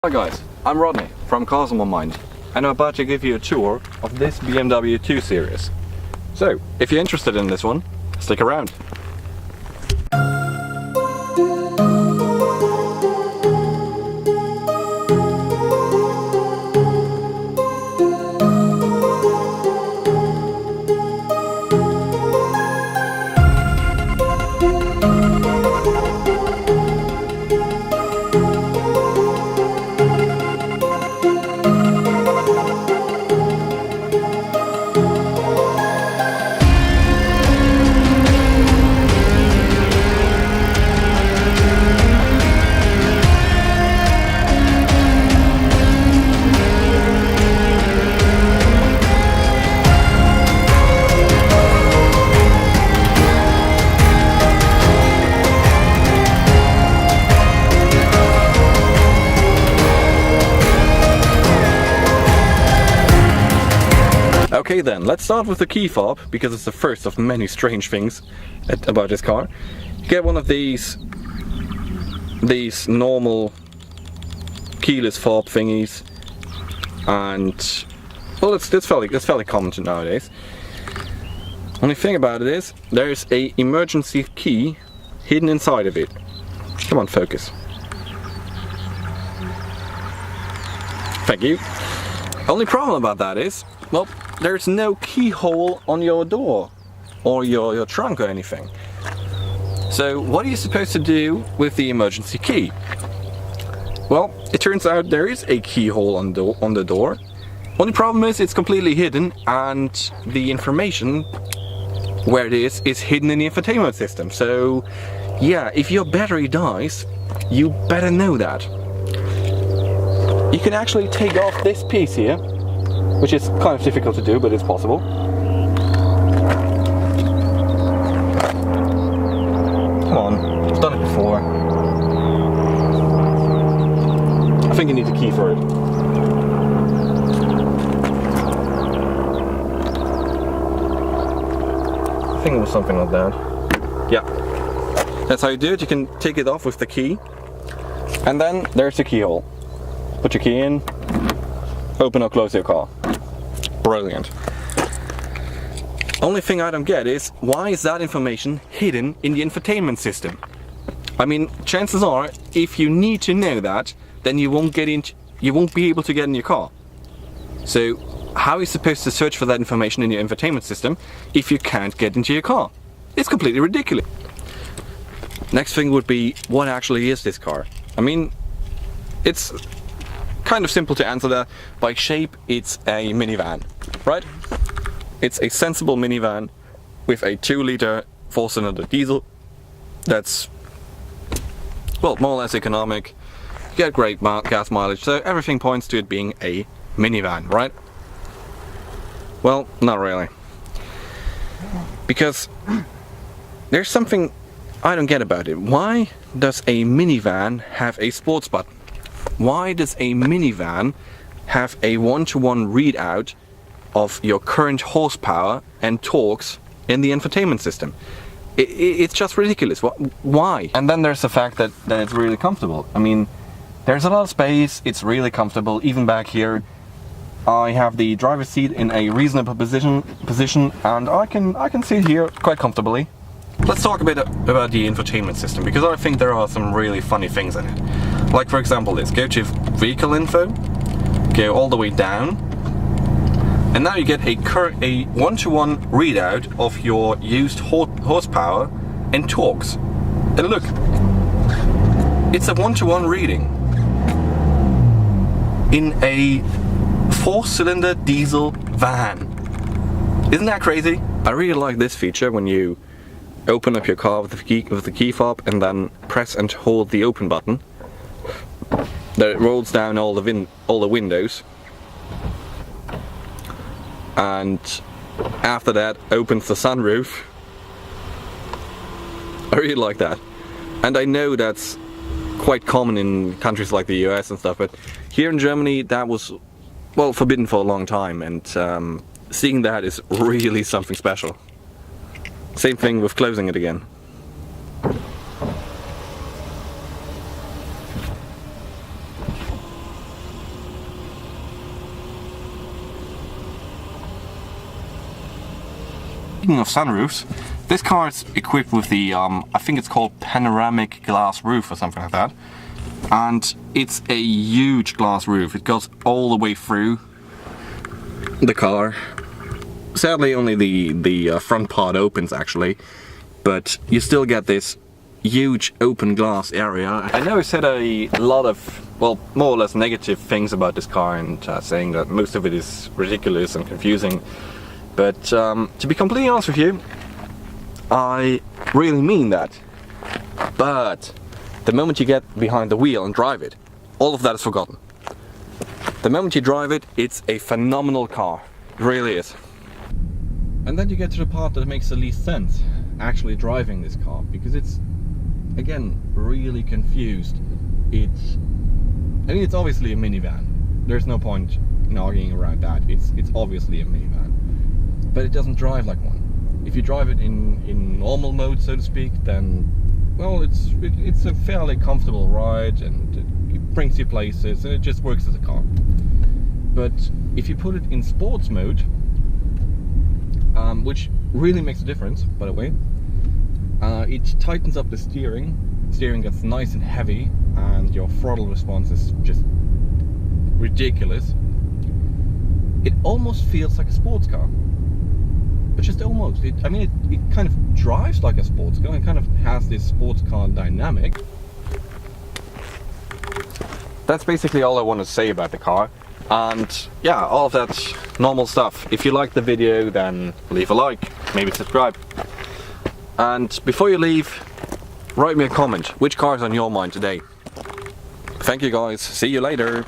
Hi guys, I'm Rodney from Cars on My Mind, and I'm about to give you a tour of this BMW 2 Series. So, if you're interested in this one, stick around. Okay then, let's start with the key fob, because it's the first of many strange things about this car. You get one of these normal keyless fob thingies, and well, it's fairly common nowadays. Only thing about it is, there's a emergency key hidden inside of it. Come on, focus. Thank you. Only problem about that is, well, there's no keyhole on your door or your trunk or anything. So what are you supposed to do with the emergency key? Well, it turns out there is a keyhole on the door. Only problem is it's completely hidden, and the information where it is hidden in the infotainment system. So yeah, if your battery dies, you better know that. You can actually take off this piece here, which is kind of difficult to do, but it's possible. Come on, I've done it before. I think you need a key for it. I think it was something like that. Yeah. That's how you do it. You can take it off with the key. And then there's the keyhole. Put your key in, open or close your car. Brilliant. Only thing I don't get is, why is that information hidden in the infotainment system? I mean, chances are, if you need to know that, then you won't be able to get in your car. So how are you supposed to search for that information in your infotainment system if you can't get into your car? It's completely ridiculous. Next thing would be, what actually is this car? I mean, it's kind of simple to answer that. By shape, it's a minivan, right? It's a sensible minivan with a 2-liter 4-cylinder diesel that's, well, more or less economic. You get great gas mileage, so everything points to it being a minivan, right? Well, not really. Because there's something I don't get about it. Why does a minivan have a sports button? Why does a minivan have a one-to-one readout of your current horsepower and torques in the infotainment system? It's just ridiculous. Why? And then there's the fact that it's really comfortable. I mean, there's a lot of space, it's really comfortable. Even back here, I have the driver's seat in a reasonable position, and I can sit here quite comfortably. Let's talk a bit about the infotainment system, because I think there are some really funny things in it. Like, for example, let's go to vehicle info, go all the way down, and now you get a one-to-one readout of your used horsepower and torques. And look, it's a one-to-one reading in a 4-cylinder diesel van. Isn't that crazy? I really like this feature when you open up your car with the key fob and then press and hold the open button. That it rolls down all the windows, and after that opens the sunroof. I really like that, and I know that's quite common in countries like the US and stuff, but here in Germany that was, well, forbidden for a long time, and seeing that is really something special. Same thing with closing it again. I, 'cause speaking of sunroofs, this car is equipped with the, I think it's called panoramic glass roof or something like that. And it's a huge glass roof. It goes all the way through the car. Sadly, only the front part opens actually, but you still get this huge open glass area. I know I said a lot of, well, more or less negative things about this car, and saying that most of it is ridiculous and confusing, but to be completely honest with you, I really mean that. But the moment you get behind the wheel and drive it, all of that is forgotten. The moment you drive it, it's a phenomenal car. It really is. And then you get to the part that makes the least sense, actually driving this car, because it's, again, really confused. I mean, it's obviously a minivan. There's no point in arguing around that. It's obviously a minivan, but it doesn't drive like one. If you drive it in normal mode, so to speak, then, well, it's a fairly comfortable ride, and it brings you places, and it just works as a car. But if you put it in sports mode, which really makes a difference, by the way, it tightens up the steering. Steering gets nice and heavy, and your throttle response is just ridiculous. It almost feels like a sports car, but just almost. I mean, it kind of drives like a sports car. It kind of has this sports car dynamic. That's basically all I want to say about the car. And yeah, all of that normal stuff. If you liked the video, then leave a like, maybe subscribe. And before you leave, write me a comment. Which car is on your mind today? Thank you guys. See you later.